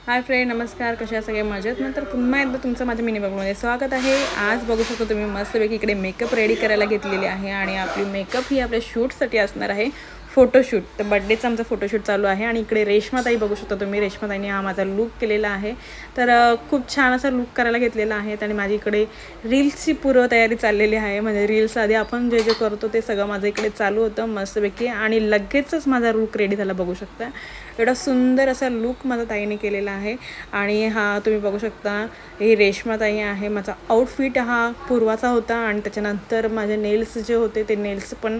Hi friend, नमस्कार. कशा आहात सगळे? मजेत ना? तर पुन्हा एकदा तुमचं माझ्या मिनी ब्लॉगमध्ये स्वागत आहे. आज बघू शकतो तुम्ही मस्तपैकी इकडे मेकअप रेडी करायला घेतलेली आहे आणि आपली मेकअप ही आपल्या शूटसाठी असणार आहे, फोटोशूट. तर बड्डेचा आमचा फोटोशूट चालू आहे आणि इकडे रेश्माताई बघू शकता तुम्ही. रेश्माताईने हा माझा लूक केलेला आहे. तर खूप छान असा लूक करायला घेतलेला आहे आणि माझी इकडे रील्सची पूर्वतयारी चाललेली आहे. म्हणजे रील्स आधी आपण जे जे करतो ते सगळं माझं इकडे चालू होतं मस्तपैकी आणि लगेचच माझा लूक रेडी झाला. बघू शकता एवढा सुंदर असा लूक माझा ताईने केलेला आहे. आणि हा तुम्ही बघू शकता, ही रेश्माताई आहे. माझा आउटफिट हा पूर्वाचा होता आणि त्याच्यानंतर माझे नेल्स जे होते ते नेल्स पण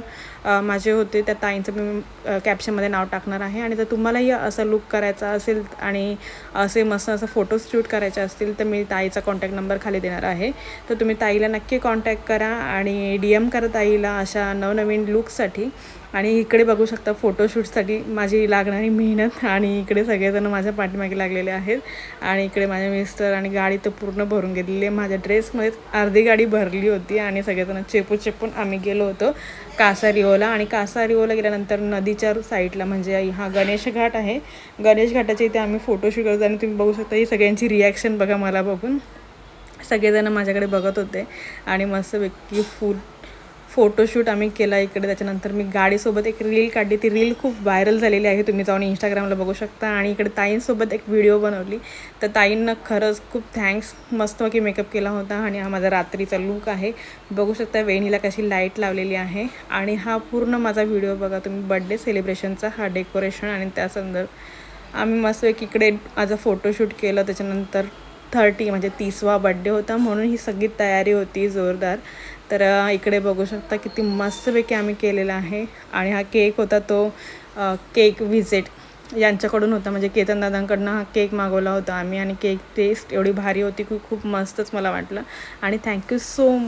माझे होते. त्या ताईंचं मी कॅप्शनमध्ये नाव टाकणार आहे. आणि जर तुम्हालाही असा लूक करायचा असेल आणि असे मस्त असं फोटो शूट करायचे असतील तर मी ताईचा कॉन्टॅक्ट नंबर खाली देणार आहे. तर तुम्ही ताईला नक्की कॉन्टॅक्ट करा आणि DM करा ताईला अशा नवनवीन लूकसाठी. आणि इकडे बघू शकता फोटोशूटसाठी माझी लागणारी मेहनत आणि इकडे सगळेजण माझ्या पाठीमागे लागलेले आहेत. आणि इकडे माझे मिस्टर आणि गाडी तर पूर्ण भरून गेलेली आहे. माझ्या ड्रेसमध्येच अर्धी गाडी भरली होती आणि सगळेजण चेपून आम्ही गेलो होतो कासारिओला. आणि कासारिओला गेल्यानंतर नदीच्या साईडला म्हणजे हा गणेश घाट आहे. गणेश घाटाच्या इथे आम्ही फोटोशूट करतो आणि तुम्ही बघू शकता ही सगळ्यांची रिॲक्शन बघा मला बघून. सगळेजण माझ्याकडे बघत होते आणि मस्तपैकी फोटोशूट आम्ही केला इकडे. त्याच्यानंतर मी गाडीसोबत एक रील काढली. ती रील खूप व्हायरल झालेली आहे, तुम्ही जाऊन इंस्टाग्रामला बघू शकता. आणि इकडे ताईंसोबत एक व्हिडिओ बनवली. तर ताईंना खरंच खूप थँक्स. मस्तपैकी मेकअप केला होता आणि हा माझा रात्रीचा लूक आहे. बघू शकता वेणीला कशी लाईट लावलेली आहे. आणि हा पूर्ण माझा व्हिडिओ बघा तुम्ही, बड्डे सेलिब्रेशनचा हा डेकोरेशन. आणि त्या संदर्भात आम्ही मस्तपैकी इकडे माझं फोटोशूट केलं. त्याच्यानंतर 30 म्हणजे 30वा बड्डे होता म्हणून ही सगळी तयारी होती जोरदार. तर इकडे बघू शकता किती मस्तपैकी आम्ही केलेला आहे. आणि हा केक होता तो केक व्हिजिट यांच्याकडून होता, म्हणजे केतन दादांकडनं हा केक मागवला होता आम्ही. आणि केक टेस्ट एवढी भारी होती की खूप मस्तच मला वाटलं. आणि थँक्यू सो